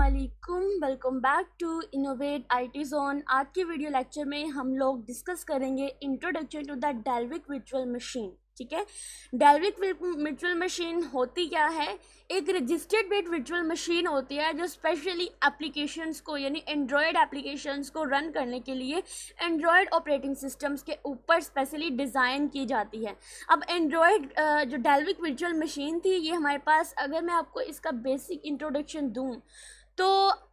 अस्सलामुअलैकुम, welcome back to innovate IT zone. आज के वीडियो लेक्चर में हम लोग डिस्कस करेंगे introduction to the Dalvik virtual machine. ठीक है, डेल्विक वर्चुअल मशीन होती क्या है? एक रजिस्टर्ड वेट वर्चुअल मशीन होती है जो स्पेशली एप्लीकेशंस को यानी एंड्रॉयड एप्लीकेशंस को रन करने के लिए एंड्रॉयड ऑपरेटिंग सिस्टम्स के ऊपर स्पेशली डिज़ाइन की जाती है। अब एंड्रॉयड जो डेल्विक वर्चुअल मशीन थी, ये हमारे पास, अगर मैं आपको इसका बेसिक इंट्रोडक्शन दूँ तो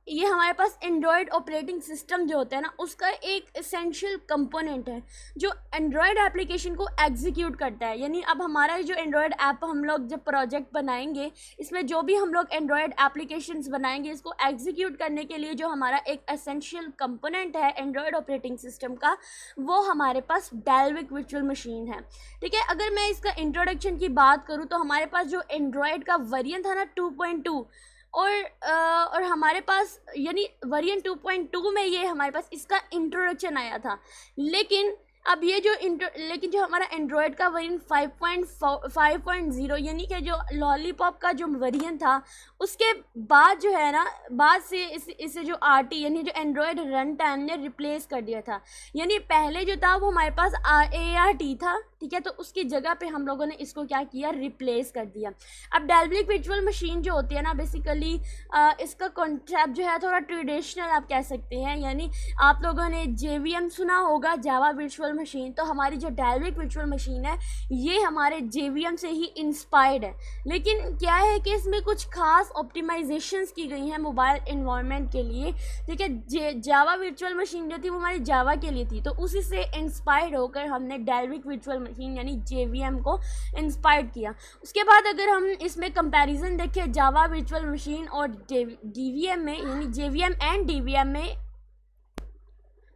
ये हमारे पास एंड्रॉयड ऑपरेटिंग सिस्टम जो होता है ना, उसका एक एसेंशियल कंपोनेंट है जो एंड्रॉयड एप्लीकेशन को एग्जीक्यूट करता है। यानी अब हमारा जो एंड्रॉयड ऐप हम लोग जब प्रोजेक्ट बनाएंगे, इसमें जो भी हम लोग एंड्रॉयड एप्लीकेशंस बनाएंगे, इसको एग्जीक्यूट करने के लिए जो हमारा एक एसेंशियल कंपोनेंट है एंड्रॉयड ऑपरेटिंग सिस्टम का, वो हमारे पास डेल्विक वर्चुअल मशीन है। ठीक है, अगर मैं इसका इंट्रोडक्शन की बात करूँ तो हमारे पास जो एंड्रॉयड का वेरिएंट था ना 2.2, और हमारे पास यानी वर्जन 2.2 में ये हमारे पास इसका इंट्रोडक्शन आया था। लेकिन अब ये जो जो हमारा एंड्रॉयड का वर्जन 5.0 यानी कि जो लॉलीपॉप का जो वर्जन था, उसके बाद जो है ना, बाद से इसे जो आरटी यानी जो एंड्रॉयड रन टाइम ने रिप्लेस कर दिया था। यानी पहले जो था वो हमारे पास ART था। ठीक है, तो उसकी जगह पे हम लोगों ने इसको क्या किया, रिप्लेस कर दिया। अब डेल्विक वर्चुअल मशीन जो होती है ना, बेसिकली इसका कॉन्सेप्ट जो है थोड़ा ट्रेडिशनल आप कह सकते हैं। यानी आप लोगों ने JVM सुना होगा, जावा वर्चुअल मशीन। तो हमारी जो डेल्विक वर्चुअल मशीन है ये हमारे JVM से ही इंस्पायर्ड है। लेकिन क्या है कि इसमें कुछ खास ऑप्टिमाइजेशंस की गई हैं मोबाइल इन्वायरमेंट के लिए। ठीक है, जावा वर्चुअल मशीन जो थी वो हमारी जावा के लिए थी, तो उसी से इंस्पायर्ड होकर हमने डेल्विक वर्चुअल मशीन यानी JVM को इंस्पायर्ड किया। उसके बाद अगर हम इसमें कंपैरिजन देखें जावा वर्चुअल मशीन और DVM में, यानी JVM एंड DVM में,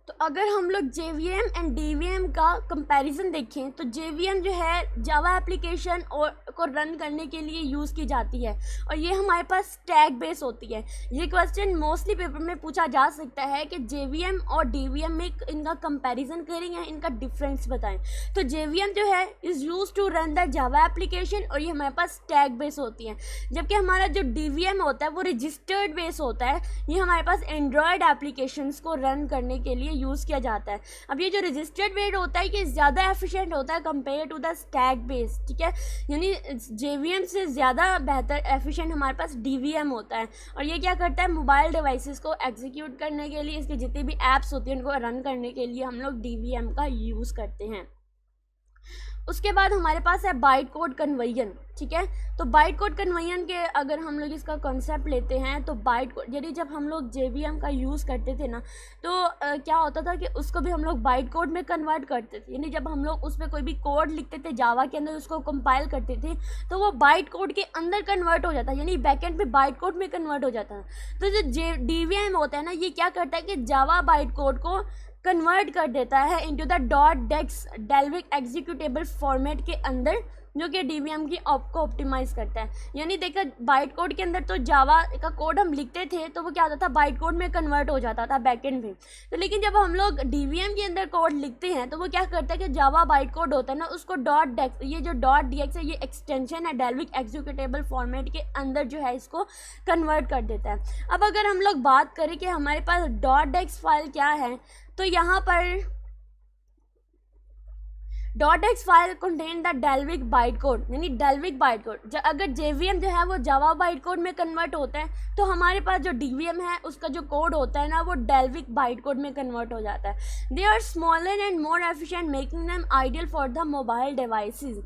तो अगर हम लोग JVM एंड DVM का कंपैरिजन देखें तो JVM जो है जावा एप्लीकेशन को रन करने के लिए यूज़ की जाती है और ये हमारे पास स्टैक बेस होती है। ये क्वेश्चन मोस्टली पेपर में पूछा जा सकता है कि JVM और DVM में इनका कंपैरिजन करें या इनका डिफरेंस बताएं। तो JVM जो है is use to run the Java application और ये हमारे पास स्टैक बेस होती है, जबकि हमारा जो DVM होता है वो रजिस्टर्ड बेस होता है। ये हमारे पास एंड्रॉयड एप्लीकेशंस को रन करने के लिए यूज़ किया जाता है। अब ये जो रजिस्टर्ड बेस होता है कि ज़्यादा एफिशिएंट होता है compare to the stack base. ठीक है, यानी JVM से ज़्यादा बेहतर एफिशिएंट हमारे पास DVM होता है और ये क्या करता है, मोबाइल डिवाइसेस को एग्जीक्यूट करने के लिए, इसके जितनी भी ऐप्स होती हैं उनको रन करने के लिए हम लोग DVM का यूज़ करते हैं। उसके बाद हमारे पास है बाइट कोड कन्वर्जन। ठीक है, तो बाइट कोड कन्वर्जन के अगर हम लोग इसका कॉन्सेप्ट लेते हैं तो बाइट कोड, यदि जब हम लोग JVM का यूज़ करते थे ना, तो क्या होता था कि उसको भी हम लोग बाइट कोड में कन्वर्ट करते थे। यानी जब हम लोग उस पर कोई भी कोड लिखते थे जावा के अंदर, उसको कंपाइल करते थे तो वो बाइट कोड के अंदर कन्वर्ट हो जाता है, यानी बैकएंड पे बाइट कोड में कन्वर्ट हो जाता है। तो जो DVM होता है ना, ये क्या करता है कि जावा बाइट कोड को कन्वर्ट कर देता है into the .dex Dalvik executable format के अंदर, जो कि DVM की को ऑप्टिमाइज करता है। यानी देखा, बाइट कोड के अंदर तो जावा का कोड हम लिखते थे तो वो क्या होता था, बाइट कोड में कन्वर्ट हो जाता था बैकएंड में। तो लेकिन जब हम लोग DVM के अंदर कोड लिखते हैं तो वो क्या करता है कि जावा बाइट कोड होता है ना, उसको .dex, ये जो .dex है ये एक्सटेंशन है डेल्विक एग्जीक्यूटेबल फॉर्मेट के अंदर जो है इसको कन्वर्ट कर देता है। अब अगर हम लोग बात करें कि हमारे पास .dex फाइल क्या है, तो यहाँ पर .dex file contain the Dalvik byte code, यानी डेल्विक बाइट कोड। अगर JVM जो है वो जावा बाइट कोड में कन्वर्ट होता है तो हमारे पास जो DVM है उसका जो कोड होता है ना, वो डेल्विक बाइट कोड में कन्वर्ट हो जाता है। They are smaller and more efficient making them ideal for the mobile devices.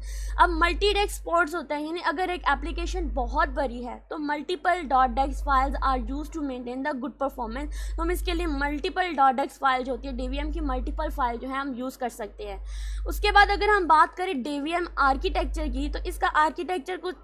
अब मल्टी-डेक्स पोर्ट्स होते हैं, यानी अगर एक एप्लीकेशन बहुत बड़ी है तो multiple .dex files are use to maintain the good performance. तो हम इसके लिए मल्टीपल .dex फाइल जो होती है, DVM की मल्टीपल फाइल जो है हम यूज़ कर सकते हैं। उसके बाद अगर हम बात करें DVM आर्किटेक्चर की, तो इसका आर्किटेक्चर कुछ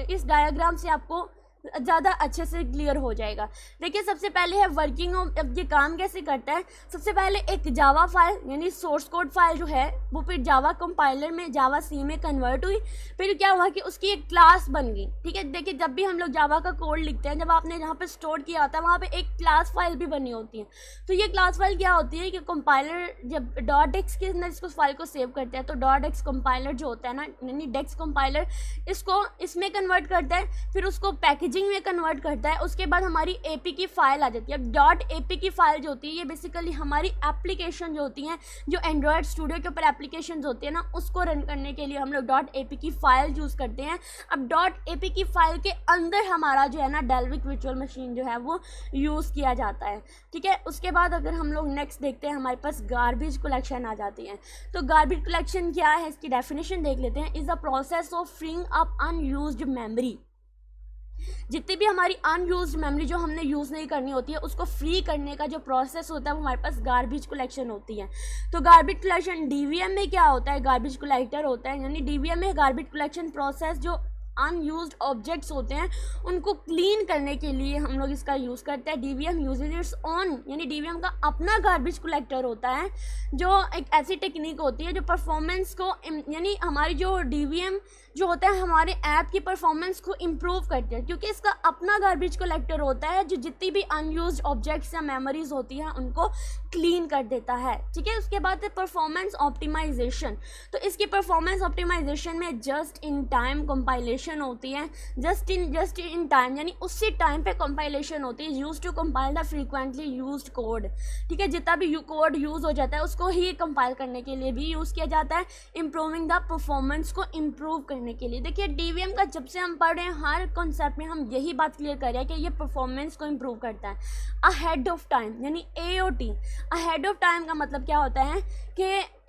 इस डायग्राम से आपको ज़्यादा अच्छे से क्लियर हो जाएगा। देखिए, सबसे पहले है वर्किंग। अब ये काम कैसे करता है, सबसे पहले एक जावा फाइल यानी सोर्स कोड फाइल जो है वो फिर जावा कंपाइलर में जावा C में कन्वर्ट हुई, फिर क्या हुआ कि उसकी एक क्लास बन गई। ठीक है, देखिए जब भी हम लोग जावा का कोड लिखते हैं, जब आपने जहाँ पे स्टोर किया होता है वहाँ पे एक क्लास फाइल भी बनी होती है। तो ये क्लास फाइल क्या होती है कि कंपाइलर जब .dex के अंदर इसको फाइल को सेव करते हैं तो .dex कंपाइलर जो होता है ना, यानी डेक्स कंपाइलर इसको इसमें कन्वर्ट करता है, फिर उसको पैकेज पेजिंग में कन्वर्ट करता है, उसके बाद हमारी एपी की फाइल आ जाती है। अब डॉट एपी की फाइल जो होती है ये बेसिकली हमारी एप्लीकेशन जो होती हैं, जो एंड्रॉयड स्टूडियो के ऊपर एप्लीकेशन होती है ना, उसको रन करने के लिए हम लोग डॉट एपी की फाइल यूज़ करते हैं। अब डॉट एपी की फाइल के अंदर हमारा जो है ना डेल्विक वर्चुअल मशीन जो है वो यूज़ किया जाता है, ठीक है। उसके बाद अगर हम लोग नेक्स्ट देखते हैं, हमारे पास गार्बेज कलेक्शन आ जाती है। तो गार्बेज कलेक्शन क्या है, इसकी डेफिनेशन देख लेते हैं। Is a process of freeing up unused memory. जितनी भी हमारी अनयूज्ड मेमोरी जो हमने यूज़ नहीं करनी होती है उसको फ्री करने का जो प्रोसेस होता है वो हमारे पास गार्बेज कलेक्शन होती है। तो गार्बेज कलेक्शन डीवीएम में क्या होता है, गार्बेज कलेक्टर होता है, यानी डीवीएम में गार्बेज कलेक्शन प्रोसेस जो अनयूज्ड ऑब्जेक्ट्स होते हैं उनको क्लीन करने के लिए हम लोग इसका यूज़ करते हैं। डीवीएम यूजेज इट्स ऑन, यानी डीवीएम का अपना गार्बेज कलेक्टर होता है, जो एक ऐसी टेक्निक होती है जो परफॉर्मेंस को, यानी हमारी जो डीवीएम जो होता है हमारे ऐप की परफॉर्मेंस को इम्प्रूव करते हैं, क्योंकि इसका अपना गार्बेज कलेक्टर होता है जो जितनी भी अनयूज्ड ऑब्जेक्ट्स या मेमोरीज होती हैं उनको क्लीन कर देता है, ठीक है। उसके बाद है परफॉर्मेंस ऑप्टिमाइजेशन। तो इसकी परफॉर्मेंस ऑप्टिमाइजेशन में जस्ट इन टाइम कंपाइलेशन होती है। जस्ट इन टाइम यानी उसी टाइम पे कंपाइलेशन होती है, use to compile the frequently used code, ठीक है। जितना भी कोड यूज़ हो जाता है उसको ही कंपाइल करने के लिए भी यूज़ किया जाता है, इम्प्रूविंग द परफॉर्मेंस को इम्प्रूव करने के लिए। देखिए डीवीएम का जब से हम पढ़ रहे हैं हर कॉन्सेप्ट में हम यही बात क्लियर कर रहे हैं कि ये परफॉर्मेंस को इम्प्रूव करता है अहेड ऑफ टाइम, यानी AOT। अहेड ऑफ टाइम का मतलब क्या होता है कि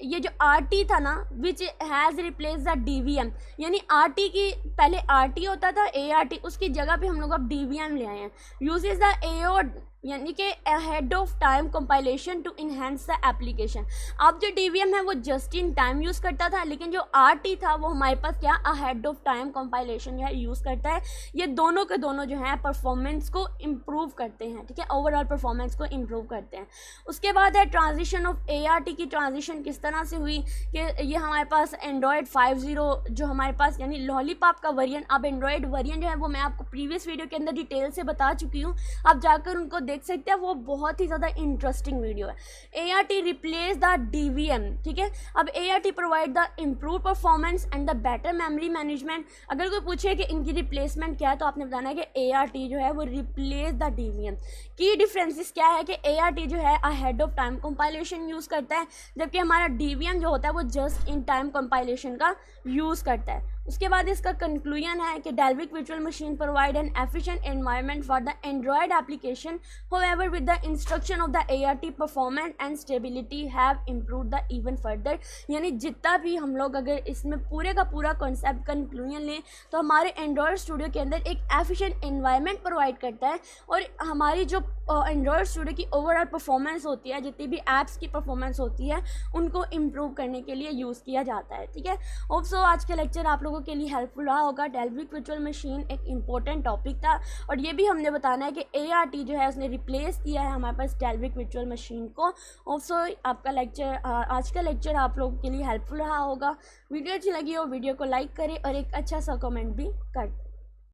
ये जो RT था ना, which has replace the DVM, यानी RT की पहले RT होता था, ART, उसकी जगह पे हम लोग अब DVM ले आए हैं। यूजेज द AO, यानी कि ahead of time compilation to enhance the application. अब जो DVM है वो जस्ट इन टाइम यूज़ करता था, लेकिन जो RT था वो हमारे पास क्या अहेड ऑफ टाइम कंपाइलेशन जो है यूज़ करता है। ये दोनों के दोनों जो है परफॉर्मेंस को इम्प्रूव करते हैं, ठीक है, ओवरऑल परफॉर्मेंस को इम्प्रूव करते हैं। उसके बाद है ट्रांजिशन ऑफ ART की ट्रांजिशन किस तरह से हुई कि ये हमारे पास एंड्रॉयड 5.0 जो हमारे पास यानी लॉलीपॉप का वर्जन, अब एंड्रॉयड वर्जन जो है वो मैं आपको प्रीवियस वीडियो के अंदर डिटेल से बता चुकी हूँ, आप जाकर उनको देख सकते हैं, वो बहुत ही ज़्यादा इंटरेस्टिंग वीडियो है। ART रिप्लेस द DVM, ठीक है। अब ART provide the improve performance and the better memory management. अगर कोई पूछे कि इनकी रिप्लेसमेंट क्या है तो आपने बताना है कि ART जो है वो replace the DVM। Key differences क्या है कि ART जो है ahead of time compilation use करता है, जबकि हमारा DVM जो होता है वो जस्ट इन टाइम कंपाइलेशन का यूज़ करता है। उसके बाद इसका कंक्लूजन है कि Dalvik virtual machine provide an efficient environment for the Android application, however with the instruction of the ART performance and stability have improved the even further। यानी जितना भी हम लोग अगर इसमें पूरे का पूरा कॉन्सेप्ट कंक्लूजन लें तो हमारे एंड्रॉयड स्टूडियो के अंदर एक एफिशिएंट एनवायरनमेंट प्रोवाइड करता है, और हमारी जो एंड्रॉयड स्टूडियो की ओवरऑल परफॉर्मेंस होती है, जितनी भी ऐप्स की परफॉर्मेंस होती है उनको इम्प्रूव करने के लिए यूज़ किया जाता है, ठीक है। होप सो आज का लेक्चर आप लोगों के लिए हेल्पफुल रहा होगा। डेल्विक वर्चुअल मशीन एक इम्पोर्टेंट टॉपिक था, और ये भी हमने बताना है कि ART जो है उसने रिप्लेस किया है हमारे पास डेल्विक वर्चुअल मशीन को। होप सो आपका लेक्चर, आज का लेक्चर आप लोगों के लिए हेल्पफुल रहा होगा। वीडियो अच्छी लगी हो वीडियो को लाइक करें और एक अच्छा सा कमेंट भी कर दें।